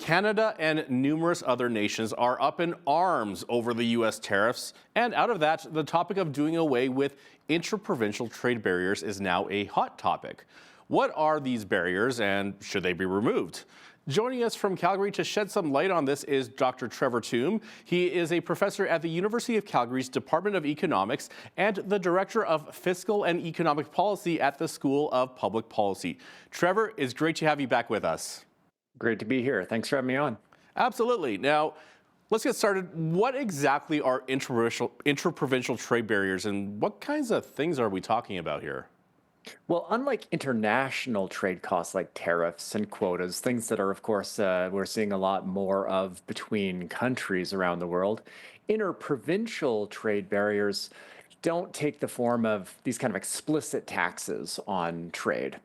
Canada and numerous other nations are up in arms over the U.S. tariffs, and out of that, the topic of doing away with interprovincial trade barriers is now a hot topic. What are these barriers and should they be removed? Joining us from Calgary to shed some light on this is Dr. Trevor Tombe. He is a professor at the University of Calgary's Department of Economics and the Director of Fiscal and Economic Policy at the School of Public Policy. Trevor, it's great to have you back with us. Great to be here. Thanks for having me on. Absolutely. Now, let's get started. What exactly are interprovincial trade barriers, and what kinds of things are we talking about here? Well, unlike international trade costs like tariffs and quotas, things that are, of course, we're seeing a lot more of between countries around the world, interprovincial trade barriers don't take the form of these kind of explicit taxes on trade.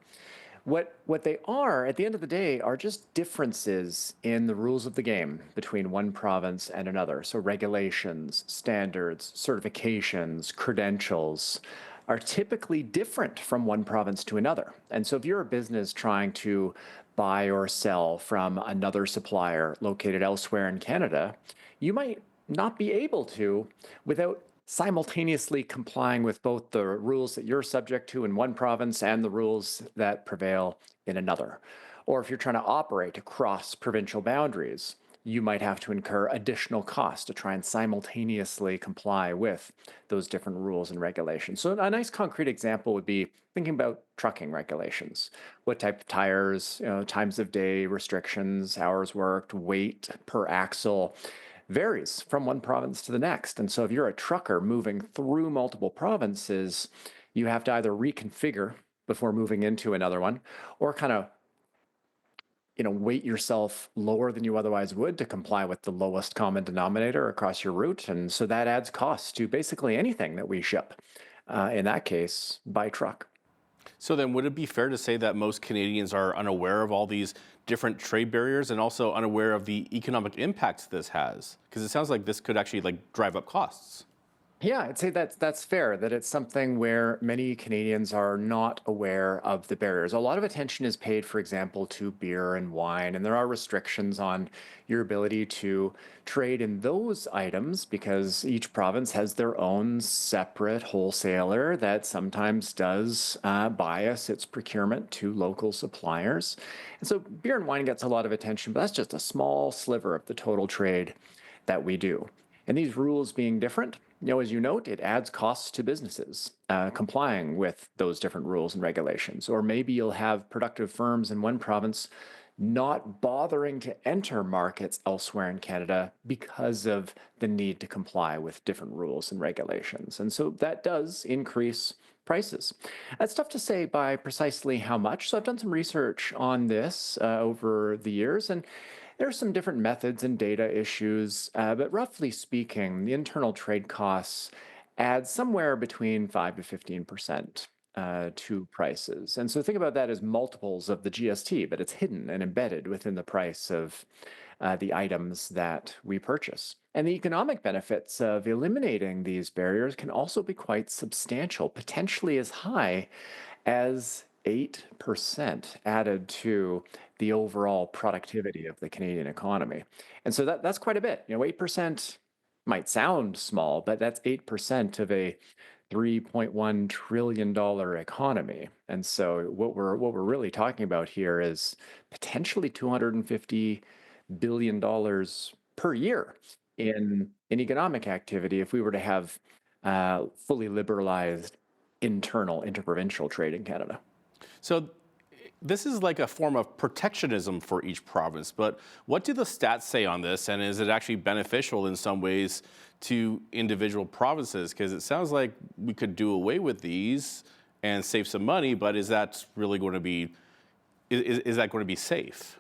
What they are, at the end of the day, are just differences in the rules of the game between one province and another. So regulations, standards, certifications, credentials are typically different from one province to another. And so if you're a business trying to buy or sell from another supplier located elsewhere in Canada, you might not be able to without simultaneously complying with both the rules that you're subject to in one province and the rules that prevail in another. Or if you're trying to operate across provincial boundaries, you might have to incur additional costs to try and simultaneously comply with those different rules and regulations. So a nice concrete example would be thinking about trucking regulations. What type of tires, times of day restrictions, hours worked, weight per axle varies from one province to the next. And so if you're a trucker moving through multiple provinces, you have to either reconfigure before moving into another one or kind of weight yourself lower than you otherwise would to comply with the lowest common denominator across your route. And so that adds costs to basically anything that we ship, in that case, by truck. So then would it be fair to say that most Canadians are unaware of all these different trade barriers and also unaware of the economic impacts this has? Because it sounds like this could actually drive up costs. Yeah, I'd say that's fair, that it's something where many Canadians are not aware of the barriers. A lot of attention is paid, for example, to beer and wine, and there are restrictions on your ability to trade in those items because each province has their own separate wholesaler that sometimes does bias its procurement to local suppliers. And so beer and wine gets a lot of attention, but that's just a small sliver of the total trade that we do. And these rules being different, as you note, it adds costs to businesses complying with those different rules and regulations. Or maybe you'll have productive firms in one province not bothering to enter markets elsewhere in Canada because of the need to comply with different rules and regulations. And so that does increase prices. It's tough to say by precisely how much. So I've done some research on this over the years, and there are some different methods and data issues, but roughly speaking, the internal trade costs add somewhere between 5 to 15% to prices. And so think about that as multiples of the GST, but it's hidden and embedded within the price of the items that we purchase. And the economic benefits of eliminating these barriers can also be quite substantial, potentially as high as 8% added to the overall productivity of the Canadian economy. And so that's quite a bit. 8% might sound small, but that's 8% of a $3.1 trillion economy. And so what we're really talking about here is potentially $250 billion per year in economic activity if we were to have fully liberalized internal interprovincial trade in Canada. So this is like a form of protectionism for each province, but what do the stats say on this, and is it actually beneficial in some ways to individual provinces? Because it sounds like we could do away with these and save some money, but is that really going to be, is that going to be safe?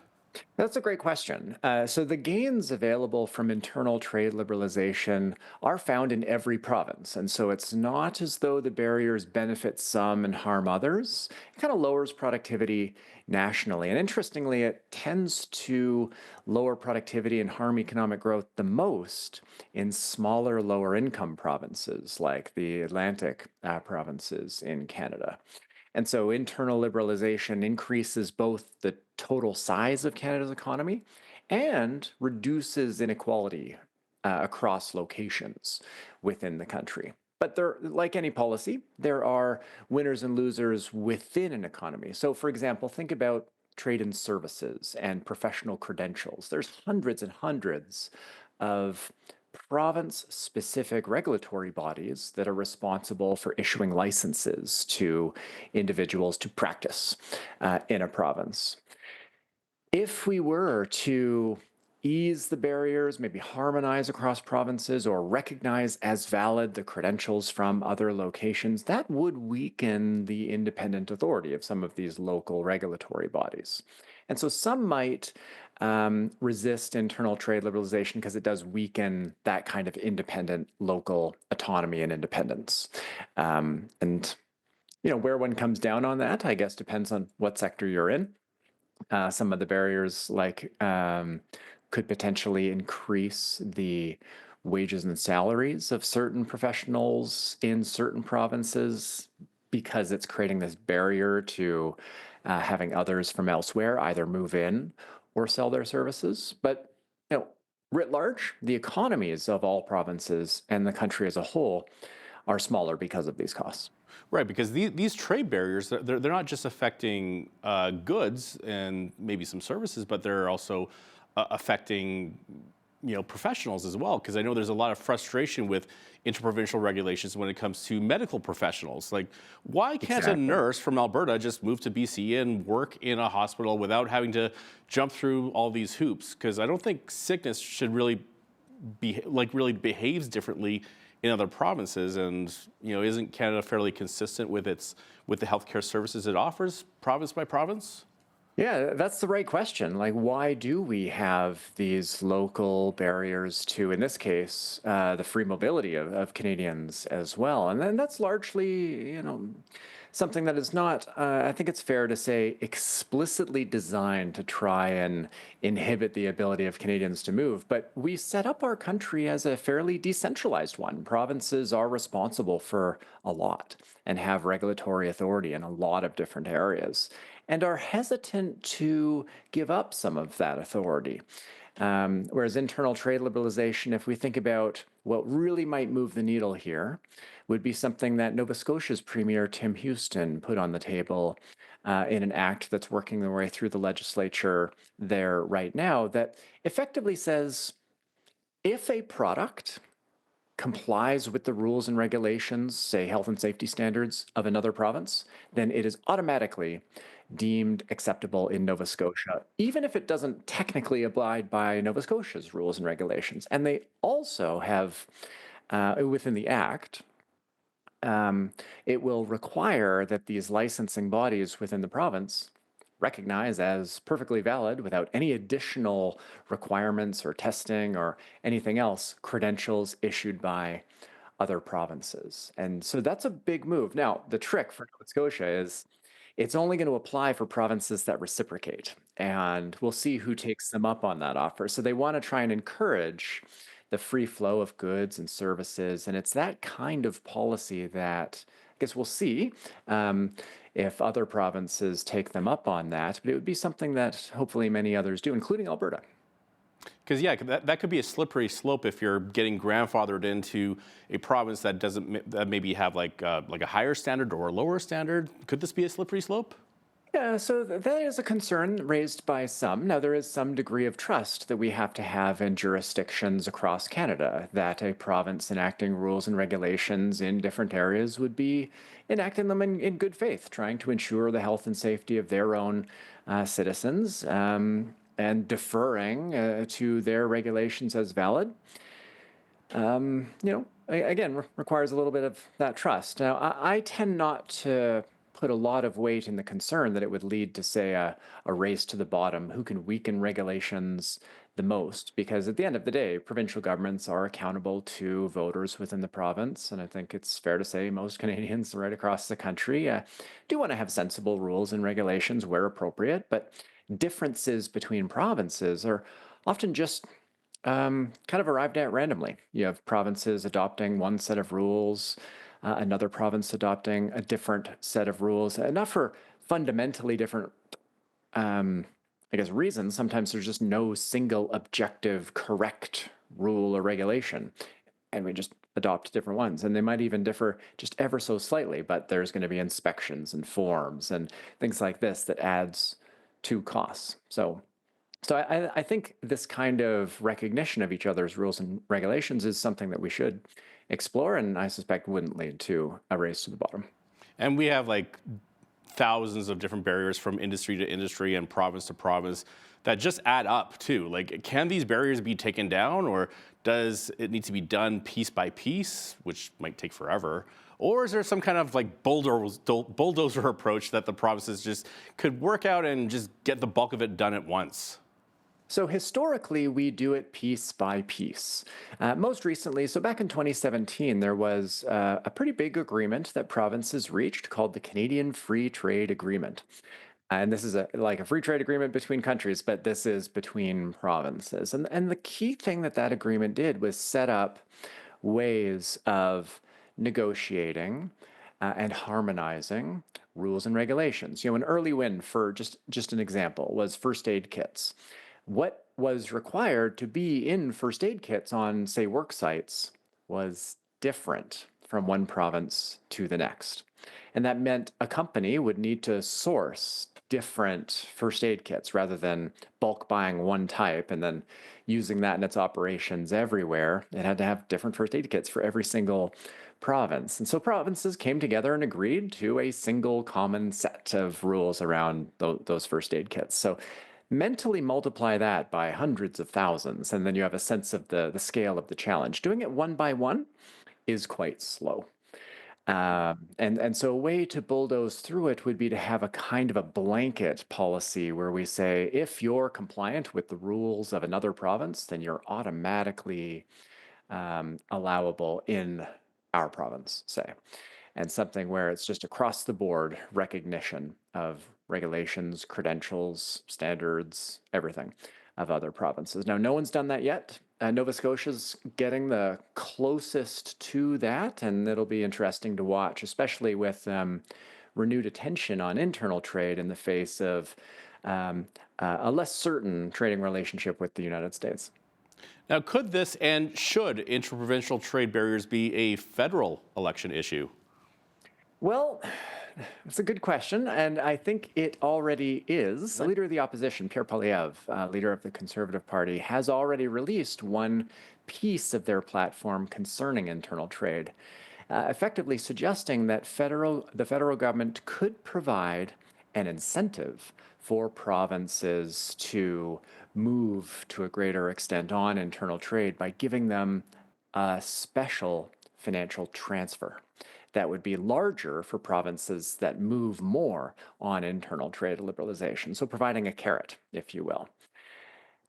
That's a great question. So the gains available from internal trade liberalization are found in every province. And so it's not as though the barriers benefit some and harm others. It kind of lowers productivity nationally. And interestingly, it tends to lower productivity and harm economic growth the most in smaller, lower income provinces like the Atlantic provinces in Canada. And so internal liberalization increases both the total size of Canada's economy and reduces inequality across locations within the country. But there, like any policy, there are winners and losers within an economy. So, for example, think about trade and services and professional credentials. There's hundreds and hundreds of province-specific regulatory bodies that are responsible for issuing licenses to individuals to practice in a province. If we were to ease the barriers, maybe harmonize across provinces, or recognize as valid the credentials from other locations, that would weaken the independent authority of some of these local regulatory bodies. And so some might resist internal trade liberalization because it does weaken that kind of independent local autonomy and independence. And where one comes down on that, I guess, depends on what sector you're in. Some of the barriers could potentially increase the wages and salaries of certain professionals in certain provinces because it's creating this barrier to having others from elsewhere either move in or sell their services. But writ large, the economies of all provinces and the country as a whole are smaller because of these costs. Right, because these trade barriers, they're not just affecting goods and maybe some services, but they're also affecting professionals as well. Because I know there's a lot of frustration with interprovincial regulations when it comes to medical professionals. Like, why can't a nurse from Alberta just move to BC and work in a hospital without having to jump through all these hoops? Because I don't think sickness should really really behaves differently in other provinces, and isn't Canada fairly consistent with the healthcare services it offers province by province? Yeah, that's the right question. Like, why do we have these local barriers to, in this case, the free mobility of Canadians as well? And then that's largely, something that is not, I think it's fair to say, explicitly designed to try and inhibit the ability of Canadians to move. But we set up our country as a fairly decentralized one. Provinces are responsible for a lot and have regulatory authority in a lot of different areas and are hesitant to give up some of that authority. Whereas internal trade liberalization, if we think about what really might move the needle here, would be something that Nova Scotia's Premier Tim Houston put on the table in an act that's working their way through the legislature there right now that effectively says if a product complies with the rules and regulations, say health and safety standards of another province, then it is automatically deemed acceptable in Nova Scotia, even if it doesn't technically abide by Nova Scotia's rules and regulations. And they also have, within the Act, it will require that these licensing bodies within the province recognize as perfectly valid without any additional requirements or testing or anything else credentials issued by other provinces. And so that's a big move. Now, the trick for Nova Scotia is it's only going to apply for provinces that reciprocate, and we'll see who takes them up on that offer. So they want to try and encourage the free flow of goods and services, and it's that kind of policy that I guess we'll see if other provinces take them up on that, but it would be something that hopefully many others do, including Alberta. Because that could be a slippery slope if you're getting grandfathered into a province that doesn't that maybe have like a higher standard or a lower standard. Could this be a slippery slope? Yeah, so that is a concern raised by some. Now, there is some degree of trust that we have to have in jurisdictions across Canada that a province enacting rules and regulations in different areas would be enacting them in good faith, trying to ensure the health and safety of their own citizens and deferring to their regulations as valid. Again, requires a little bit of that trust. Now, I tend not to put a lot of weight in the concern that it would lead to, say, a race to the bottom, who can weaken regulations the most, because at the end of the day, provincial governments are accountable to voters within the province, and I think it's fair to say most Canadians right across the country do want to have sensible rules and regulations where appropriate, but differences between provinces are often just kind of arrived at randomly. You have provinces adopting one set of rules, another province adopting a different set of rules, not for fundamentally different I guess, reasons, sometimes there's just no single objective, correct rule or regulation. And we just adopt different ones. And they might even differ just ever so slightly, but there's going to be inspections and forms and things like this that adds to costs. So I think this kind of recognition of each other's rules and regulations is something that we should explore, and I suspect wouldn't lead to a race to the bottom. And we have like thousands of different barriers from industry to industry and province to province that just add up too. Like, can these barriers be taken down, or does it need to be done piece by piece, which might take forever? Or is there some kind of like bulldozer approach that the provinces just could work out and just get the bulk of it done at once? So historically, we do it piece by piece. Most recently, so back in 2017, there was a pretty big agreement that provinces reached called the Canadian Free Trade Agreement. And this is like a free trade agreement between countries, but this is between provinces. And the key thing that that agreement did was set up ways of negotiating and harmonizing rules and regulations. An early win for just an example was first aid kits. What was required to be in first aid kits on, say, work sites was different from one province to the next. And that meant a company would need to source different first aid kits rather than bulk buying one type and then using that in its operations everywhere. It had to have different first aid kits for every single province. And so provinces came together and agreed to a single common set of rules around those first aid kits. So mentally multiply that by hundreds of thousands, and then you have a sense of the scale of the challenge. Doing it one by one is quite slow. And so a way to bulldoze through it would be to have a kind of a blanket policy where we say, if you're compliant with the rules of another province, then you're automatically allowable in our province, say. And something where it's just across the board recognition of regulations, credentials, standards, everything of other provinces. Now, no one's done that yet. Nova Scotia's getting the closest to that, and it'll be interesting to watch, especially with renewed attention on internal trade in the face of a less certain trading relationship with the United States. Now, could this and should interprovincial trade barriers be a federal election issue? Well, it's a good question, and I think it already is. The leader of the opposition, Pierre Poilievre, leader of the Conservative Party, has already released one piece of their platform concerning internal trade, effectively suggesting that the federal government could provide an incentive for provinces to move to a greater extent on internal trade by giving them a special financial transfer that would be larger for provinces that move more on internal trade liberalization. So providing a carrot, if you will.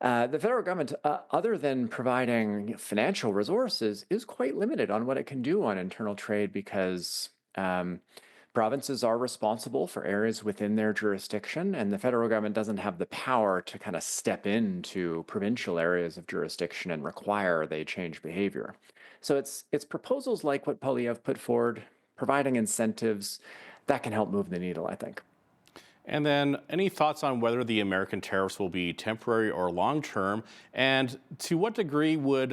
The federal government, other than providing financial resources, is quite limited on what it can do on internal trade because provinces are responsible for areas within their jurisdiction, and the federal government doesn't have the power to kind of step into provincial areas of jurisdiction and require they change behavior. So it's proposals like what Poilievre put forward, providing incentives, that can help move the needle, I think. And then any thoughts on whether the American tariffs will be temporary or long-term, and to what degree would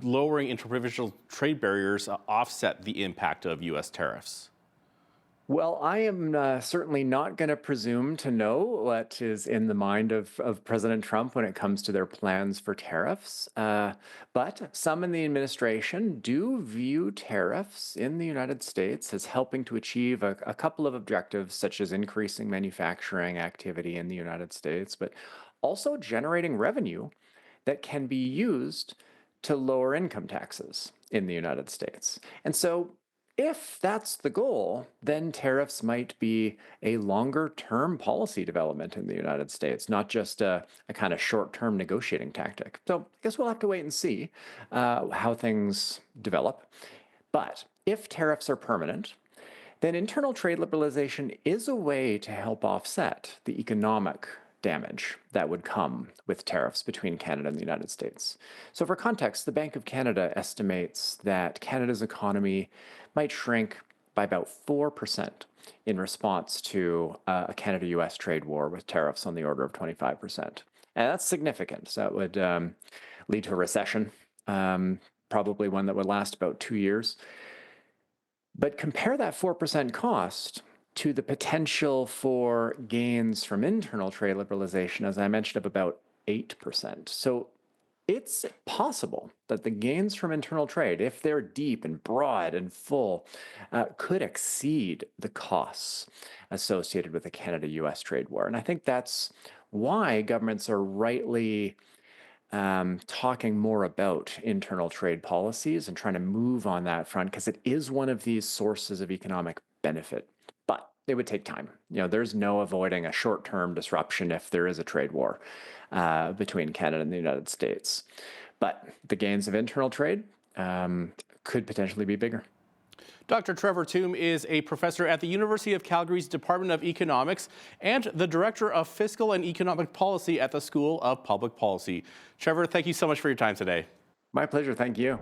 lowering interprovincial trade barriers offset the impact of U.S. tariffs? Well, I am certainly not going to presume to know what is in the mind of President Trump when it comes to their plans for tariffs. But some in the administration do view tariffs in the United States as helping to achieve a couple of objectives, such as increasing manufacturing activity in the United States, but also generating revenue that can be used to lower income taxes in the United States. And so if that's the goal, then tariffs might be a longer-term policy development in the United States, not just a kind of short-term negotiating tactic. So I guess we'll have to wait and see how things develop. But if tariffs are permanent, then internal trade liberalization is a way to help offset the economic damage that would come with tariffs between Canada and the United States. So for context, the Bank of Canada estimates that Canada's economy might shrink by about 4% in response to a Canada-US trade war with tariffs on the order of 25%. And that's significant. So that would lead to a recession, probably one that would last about 2 years. But compare that 4% cost to the potential for gains from internal trade liberalization, as I mentioned, of about 8%. So it's possible that the gains from internal trade, if they're deep and broad and full, could exceed the costs associated with the Canada-US trade war. And I think that's why governments are rightly talking more about internal trade policies and trying to move on that front, because it is one of these sources of economic benefit. But it would take time. There's no avoiding a short-term disruption if there is a trade war between Canada and the United States. But the gains of internal trade could potentially be bigger. Dr. Trevor Tombe is a professor at the University of Calgary's Department of Economics and the Director of Fiscal and Economic Policy at the School of Public Policy. Trevor, thank you so much for your time today. My pleasure. Thank you.